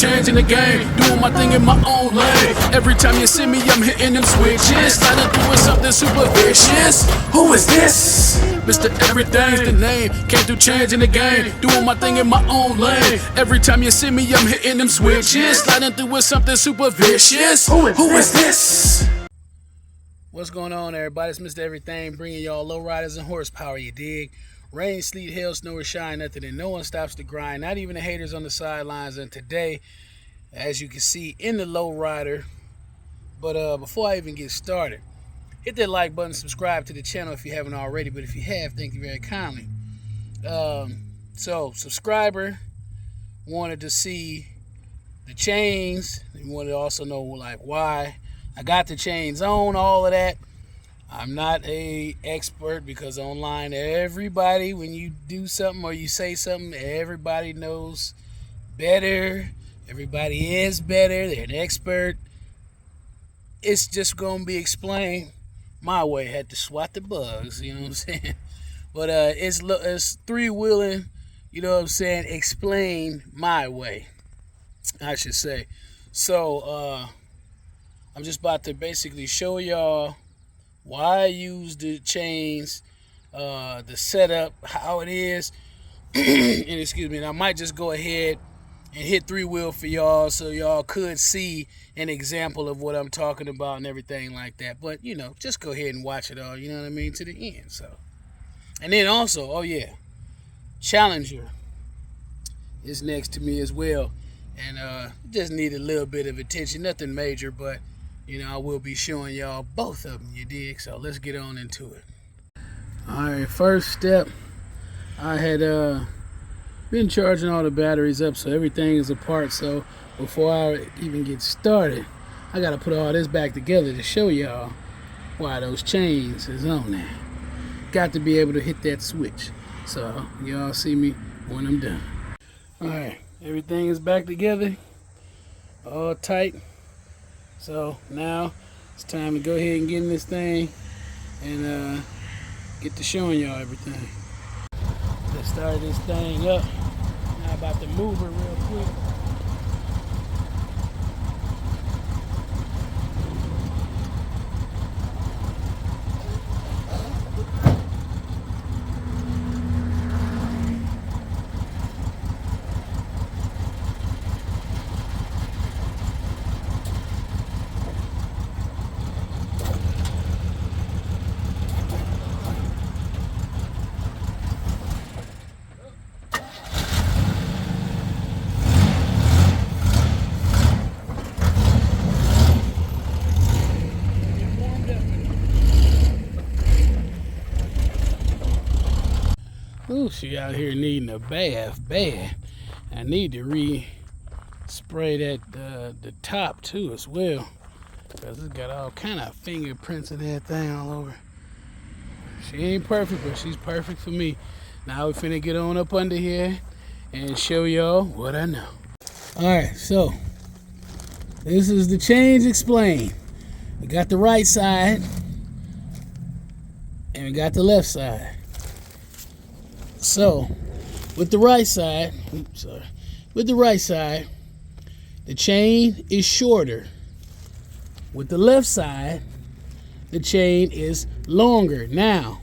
changing the game, doing my thing in my own lane. Every time you see me, I'm hitting them switches, sliding through with something super vicious. Who is this? Mr. Everything's the name. Came through changing the game, doing my thing in my own lane. Every time you see me, I'm hitting them switches, sliding through with something super vicious. Who is this? What's going on, everybody? It's Mr. Everything, bringing y'all low riders and horsepower, you dig? Rain, sleet, hail, snow, or shine, nothing, and no one stops the grind, not even the haters on the sidelines. And today, as you can see in the low rider, but before I even get started, hit that like button, subscribe to the channel if you haven't already, but if you have, thank you very kindly. So, subscriber wanted to see the chains. He wanted to also know, like, why I got the chains on, all of that. I'm not a expert because online, everybody, when you do something or you say something, everybody knows better. Everybody is better. They're an expert. It's just going to be explained my way. Had to swat the bugs, you know what I'm saying? But it's three-wheeling, you know what I'm saying, explained my way, I should say. So, I'm just about to basically show y'all why I use the chains, the setup, how it is, and excuse me, and I might just go ahead and hit three-wheel for y'all so y'all could see an example of what I'm talking about and everything like that. But, you know, just go ahead and watch it all, you know what I mean, to the end. So, and then also, oh yeah, Challenger is next to me as well, and just need a little bit of attention, nothing major, but you know, I will be showing y'all both of them, you dig? So let's get on into it. Alright, first step, I had been charging all the batteries up so everything is apart. So before I even get started, I gotta put all this back together to show y'all why those chains is on there. Got to be able to hit that switch. So y'all see me when I'm done. Alright, everything is back together, all tight. So now it's time to go ahead and get in this thing and get to showing y'all everything. Let's start this thing up. Now about to move it real quick. Ooh, she out here needing a bath bad. I need to re-spray that the top too as well, because it's got all kind of fingerprints and everything all over. She ain't perfect, but she's perfect for me. Now we finna get on up under here and show y'all what I know. Alright, so this is the change explained. We got the right side and we got the left side. So, with the right side, the chain is shorter. With the left side, the chain is longer. Now,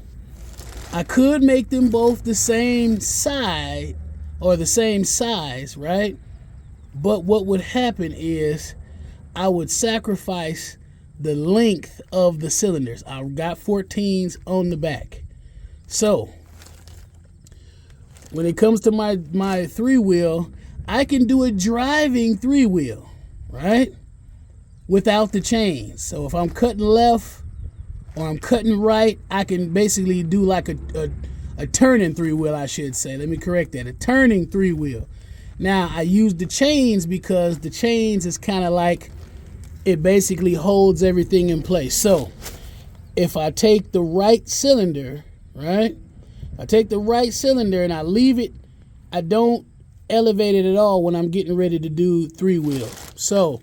I could make them both the same side or the same size, right? But what would happen is I would sacrifice the length of the cylinders. I got 14s on the back. So, when it comes to my three-wheel, I can do a driving three-wheel, right? Without the chains. So if I'm cutting left or I'm cutting right, I can basically do like a turning three-wheel, I should say. Let me correct that. A turning three-wheel. Now, I use the chains because the chains is kind of like, it basically holds everything in place. So if I take the right cylinder, right? I take the right cylinder and I leave it, I don't elevate it at all when I'm getting ready to do three-wheel. So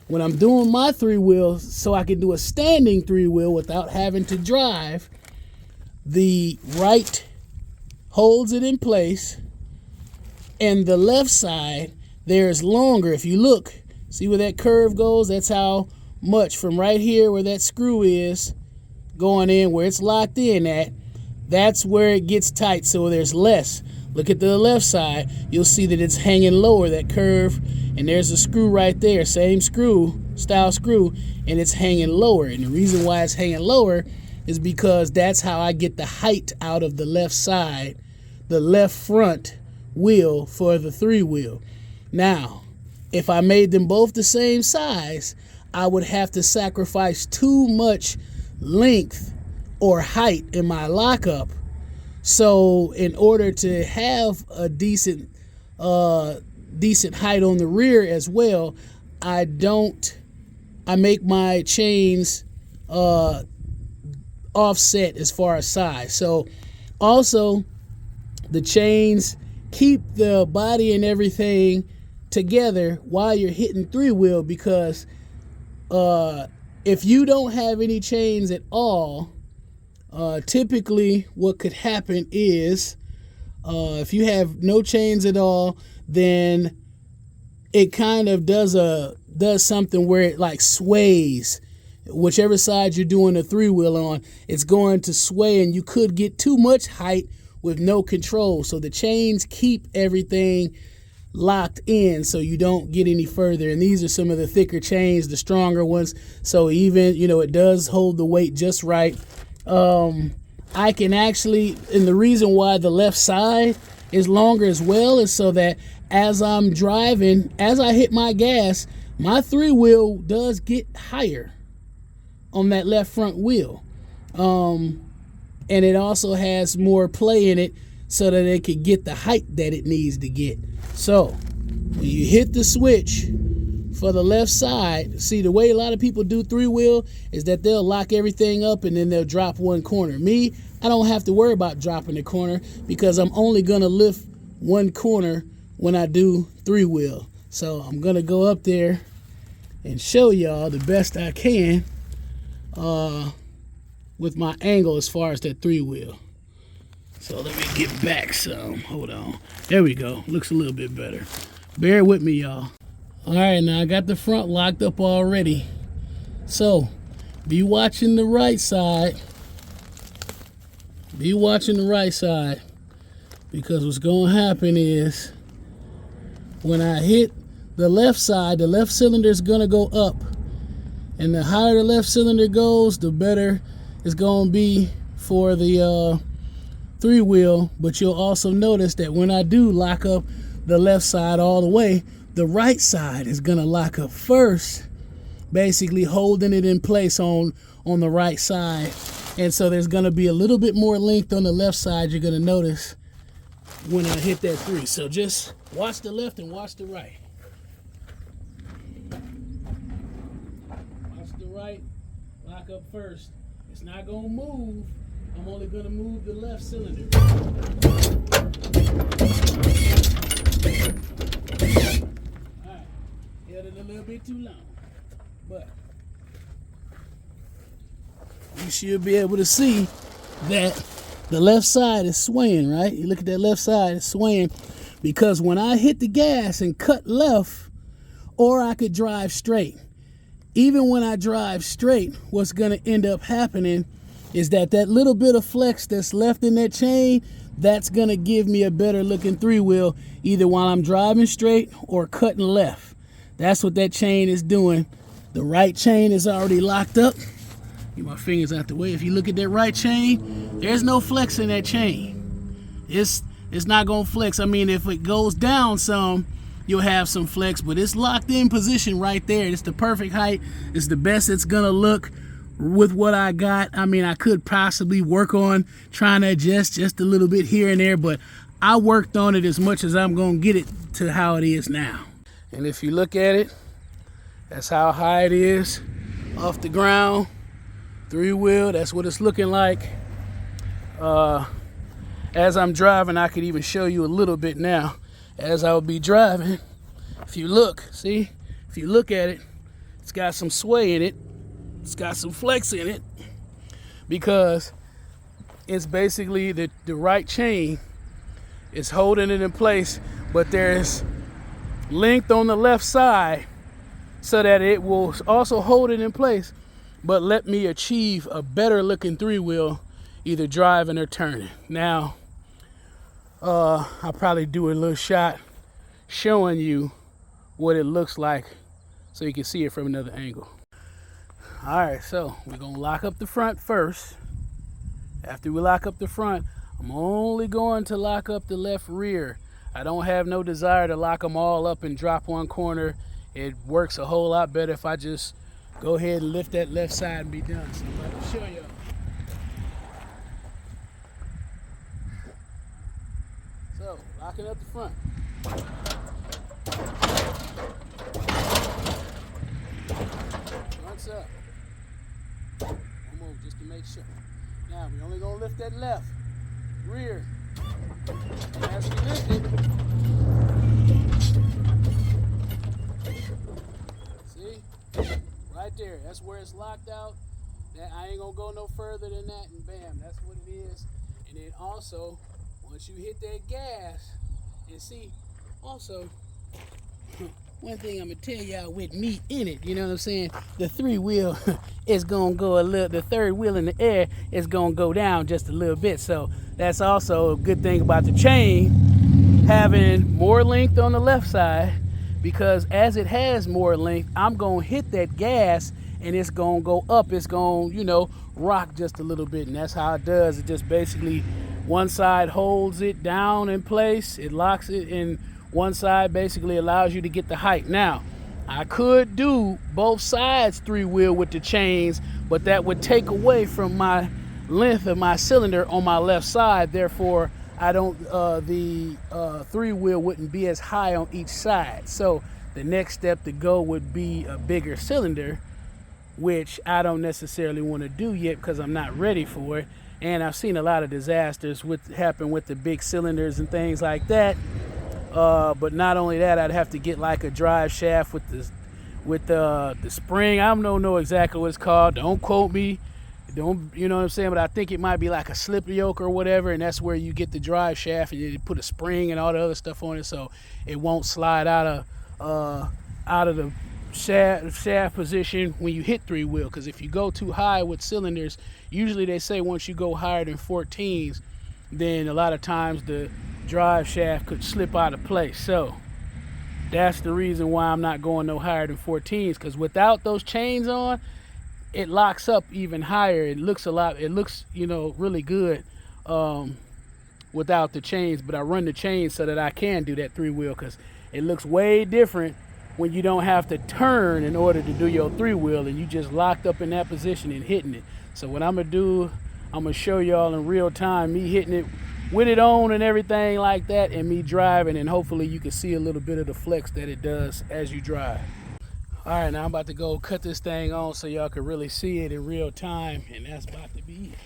when I'm doing my three-wheel, so I can do a standing three-wheel without having to drive, the right holds it in place and the left side there's longer. If you look, see where that curve goes? That's how much from right here where that screw is going in, where it's locked in at, that's where it gets tight, so there's less. Look at the left side, you'll see that it's hanging lower, that curve, and there's a screw right there, same screw, style screw, and it's hanging lower. And the reason why it's hanging lower is because that's how I get the height out of the left side, the left front wheel for the 3-wheel. Now, if I made them both the same size, I would have to sacrifice too much length or height in my lockup. So in order to have a decent height on the rear as well, I make my chains offset as far as size. So also the chains keep the body and everything together while you're hitting 3-wheel, because if you don't have any chains at all, typically what could happen is if you have no chains at all, then it kind of does something where it like sways. Whichever side you're doing the 3-wheel on, it's going to sway, and you could get too much height with no control. So the chains keep everything locked in so you don't get any further. And these are some of the thicker chains, the stronger ones, so even, it does hold the weight just right. I can actually, and the reason why the left side is longer as well is so that as I'm driving, as I hit my gas, my 3-wheel does get higher on that left front wheel. And it also has more play in it so that it can get the height that it needs to get. So when you hit the switch for the left side, see, the way a lot of people do 3-wheel is that they'll lock everything up and then they'll drop one corner. Me, I don't have to worry about dropping the corner because I'm only gonna lift one corner when I do 3-wheel. So I'm gonna go up there and show y'all the best I can with my angle as far as that 3-wheel. So let me get back some. Hold on. There we go. Looks a little bit better. Bear with me, y'all. All right, now I got the front locked up already. So be watching the right side. Be watching the right side, because what's going to happen is when I hit the left side, the left cylinder is going to go up. And the higher the left cylinder goes, the better it's going to be for the 3-wheel. But you'll also notice that when I do lock up the left side all the way, the right side is going to lock up first, basically holding it in place on the right side. And so there's going to be a little bit more length on the left side, you're going to notice, when I hit that 3. So just watch the left and watch the right. Watch the right, lock up first. It's not going to move. I'm only going to move the left cylinder. Alright, held it a little bit too long, but you should be able to see that the left side is swaying, right? You look at that left side, it's swaying, because when I hit the gas and cut left, or I could drive straight. Even when I drive straight, what's going to end up happening is that little bit of flex that's left in that chain, that's going to give me a better looking 3-wheel, either while I'm driving straight or cutting left. That's what that chain is doing. The right chain is already locked up. Get my fingers out the way. If you look at that right chain, there's no flex in that chain. It's not going to flex. I mean, if it goes down some, you'll have some flex, but it's locked in position right there. It's the perfect height. It's the best it's going to look with what I got. I mean, I could possibly work on trying to adjust just a little bit here and there, but I worked on it as much as I'm going to get it to how it is now. And if you look at it, that's how high it is off the ground. 3-wheel, that's what it's looking like. As I'm driving, I could even show you a little bit now. As I would be driving, if you look, see, if you look at it, it's got some sway in it. It's got some flex in it, because it's basically the right chain is holding it in place, but there's length on the left side so that it will also hold it in place, but let me achieve a better looking three-wheel, either driving or turning. Now, I'll probably do a little shot showing you what it looks like so you can see it from another angle. All right, so we're gonna lock up the front first. After we lock up the front, I'm only going to lock up the left rear. I don't have no desire to lock them all up and drop one corner. It works a whole lot better if I just go ahead and lift that left side and be done. So I'm about to show you. So, locking up the front. Front's up. One more just to make sure. Now, we're only going to lift that left. Rear. And as we lift it, see? Right there. That's where it's locked out. That I ain't going to go no further than that, and bam, that's what it is. And then also, once you hit that gas, and see, also, one thing I'm gonna tell y'all with me in it, you know what I'm saying? The three-wheel is gonna go a little, the third wheel in the air is gonna go down just a little bit. So that's also a good thing about the chain, having more length on the left side, because as it has more length, I'm gonna hit that gas and it's gonna go up. It's gonna, you know, rock just a little bit, and that's how it does. It just basically, one side holds it down in place, it locks it in. One side basically allows you to get the height. Now, I could do both sides three-wheel with the chains, but that would take away from my length of my cylinder on my left side. Therefore, I don't, the three-wheel wouldn't be as high on each side. So the next step to go would be a bigger cylinder, which I don't necessarily want to do yet because I'm not ready for it. And I've seen a lot of disasters happen with the big cylinders and things like that. But not only that, I'd have to get like a drive shaft with the spring. I don't know exactly what it's called. Don't quote me. Don't, you know what I'm saying? But I think it might be like a slip yoke or whatever, and that's where you get the drive shaft and you put a spring and all the other stuff on it, so it won't slide out of the shaft position when you hit three-wheel. Because if you go too high with cylinders, usually they say once you go higher than 14s, then a lot of times the drive shaft could slip out of place. So that's the reason why I'm not going no higher than 14s, because without those chains on, it locks up even higher. It looks, you know, really good without the chains, but I run the chains so that I can do that three-wheel, because it looks way different when you don't have to turn in order to do your three-wheel and you just locked up in that position and hitting it. So what I'm gonna do, I'm gonna show y'all in real time me hitting it with it on and everything like that, and me driving, and hopefully you can see a little bit of the flex that it does as you drive. All right, now I'm about to go cut this thing on so y'all can really see it in real time, and that's about to be it.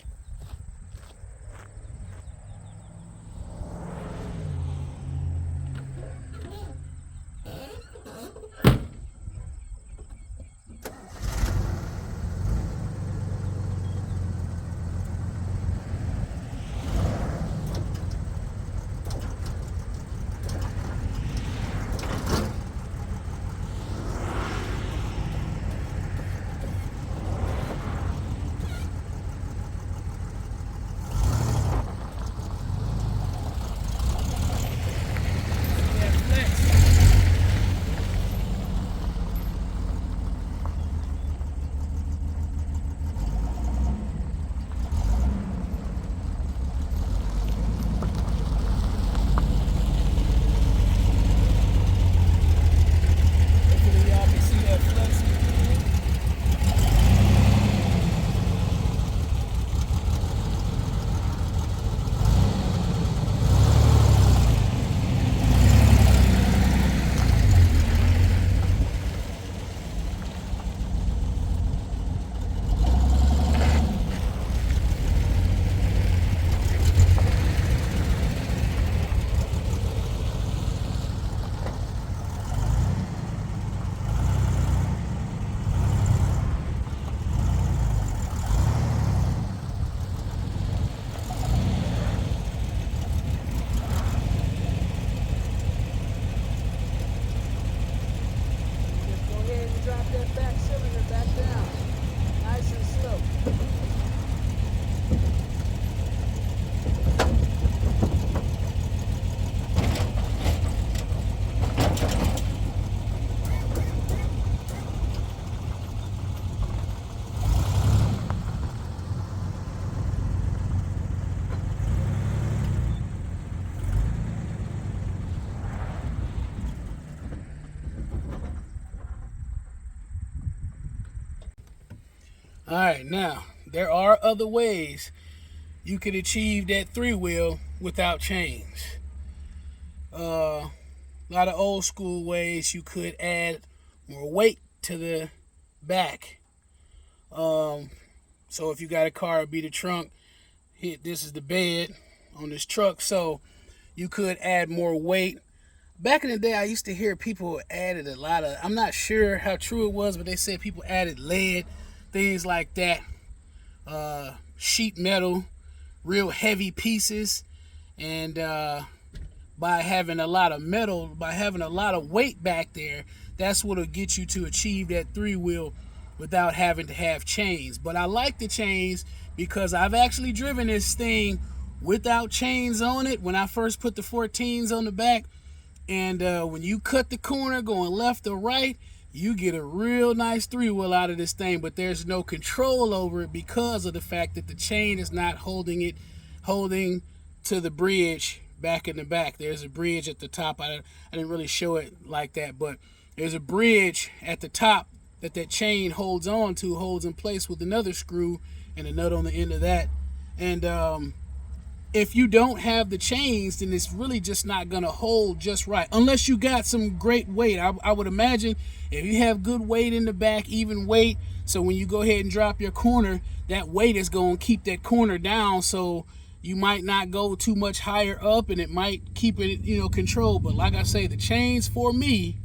All right, now there are other ways you could achieve that three wheel without chains. A lot of old school ways. You could add more weight to the back. So if you got a car, it'd be the trunk. This is the bed on this truck. So you could add more weight. Back in the day, I used to hear people added a lot of, I'm not sure how true it was, but they said people added lead, things like that, sheet metal, real heavy pieces, and by having a lot of metal, by having a lot of weight back there, that's what'll get you to achieve that three wheel without having to have chains. But I like the chains because I've actually driven this thing without chains on it when I first put the 14s on the back. And when you cut the corner going left or right, you get a real nice three wheel out of this thing, but there's no control over it because of the fact that the chain is not holding to the bridge back in the back. There's a bridge at the top. I didn't really show it like that, but there's a bridge at the top that chain holds in place with another screw and a nut on the end of that. And if you don't have the chains, then it's really just not gonna hold just right, unless you got some great weight. I would imagine if you have good weight in the back, even weight, so when you go ahead and drop your corner, that weight is gonna keep that corner down, so you might not go too much higher up, and it might keep it, controlled. But like I say, the chains for me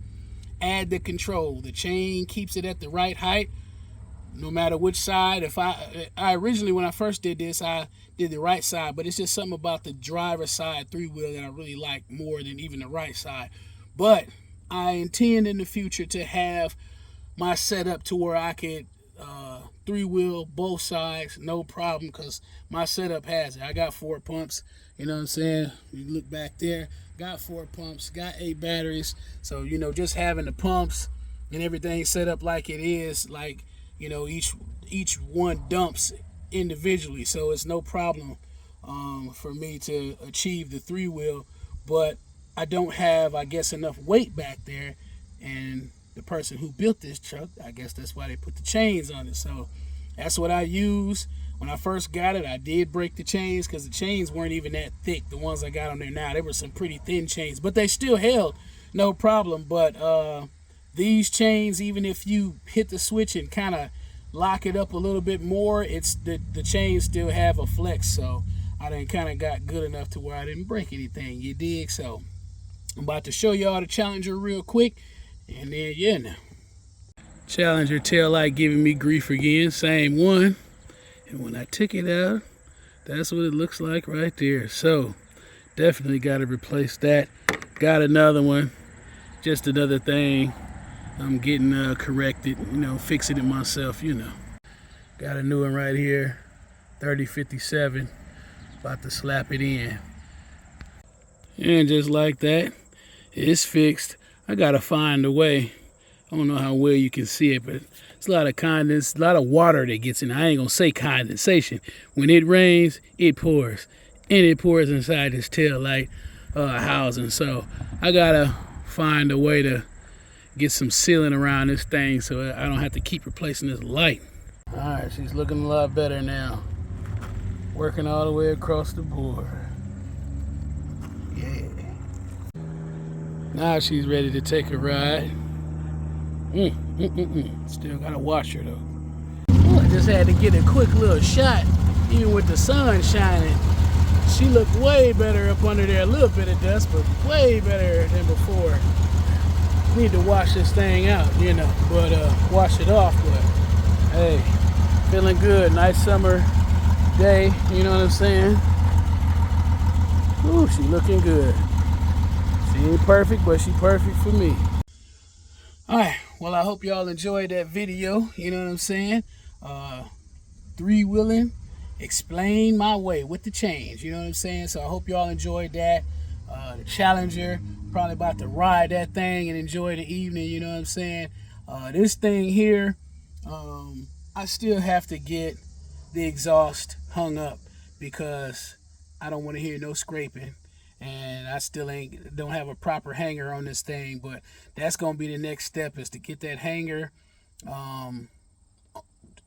add the control. The chain keeps it at the right height, no matter which side. If I originally, when I first did this, I did the right side, but it's just something about the driver's side three wheel that I really like more than even the right side. But I intend in the future to have my setup to where I could three wheel both sides, no problem, because my setup has it. I got 4 pumps, you know what I'm saying? You look back there, got 4 pumps, got 8 batteries. So, just having the pumps and everything set up like it is, like, each one dumps individually, so it's no problem for me to achieve the three wheel. But I don't have, I guess, enough weight back there, and the person who built this truck, I guess that's why they put the chains on it. So that's what I use. When I first got it, I did break the chains because the chains weren't even that thick. The ones I got on there now, they were some pretty thin chains, but they still held no problem. But these chains, even if you hit the switch and kind of lock it up a little bit more, it's the chains still have a flex. So I done kind of got good enough to where I didn't break anything, you dig? So I'm about to show y'all the Challenger real quick, and then now Challenger tail light giving me grief again, same one. And when I took it out, that's what it looks like right there. So definitely got to replace that. Got another one, just another thing I'm getting corrected, fixing it myself, Got a new one right here, 3057, about to slap it in. And just like that, it's fixed. I gotta find a way. I don't know how well you can see it, but it's a lot of a lot of water that gets in. I ain't gonna say condensation. When it rains, it pours, and it pours inside this tail light housing. So I gotta find a way to get some sealing around this thing so I don't have to keep replacing this light. All right, she's looking a lot better now. Working all the way across the board. Yeah. Now she's ready to take a ride. Still gotta wash her though. Oh, I just had to get a quick little shot, even with the sun shining. She looked way better up under there. A little bit of dust, but way better than before. Need to wash this thing out, but wash it off. But hey, feeling good. Nice summer day, you know what I'm saying? Ooh, she looking good. She ain't perfect, but she perfect for me. All right, well, I hope y'all enjoyed that video, you know what I'm saying? Three-wheeling, explain my way with the chains, you know what I'm saying? So I hope y'all enjoyed that. The Challenger, probably about to ride that thing and enjoy the evening, you know what I'm saying? This thing here, I still have to get the exhaust hung up because I don't want to hear no scraping, and I still don't have a proper hanger on this thing. But that's gonna be the next step, is to get that hanger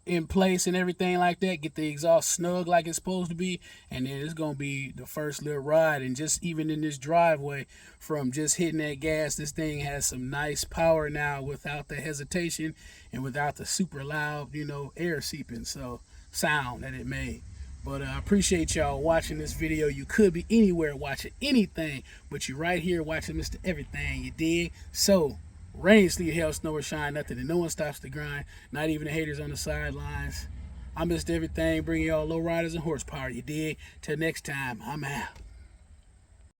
in place and everything like that, get the exhaust snug like it's supposed to be, and then it's gonna be the first little ride. And just even in this driveway, from just hitting that gas, this thing has some nice power now without the hesitation and without the super loud, air seeping sound that it made. But I appreciate y'all watching this video. You could be anywhere watching anything, but you're right here watching Mr. Everything, you dig? So rain, sleet, hail, snow, or shine, nothing, and no one stops the grind, not even the haters on the sidelines. I'm Mr. Everything, bringing y'all low riders and horsepower, you dig? Till next time, I'm out.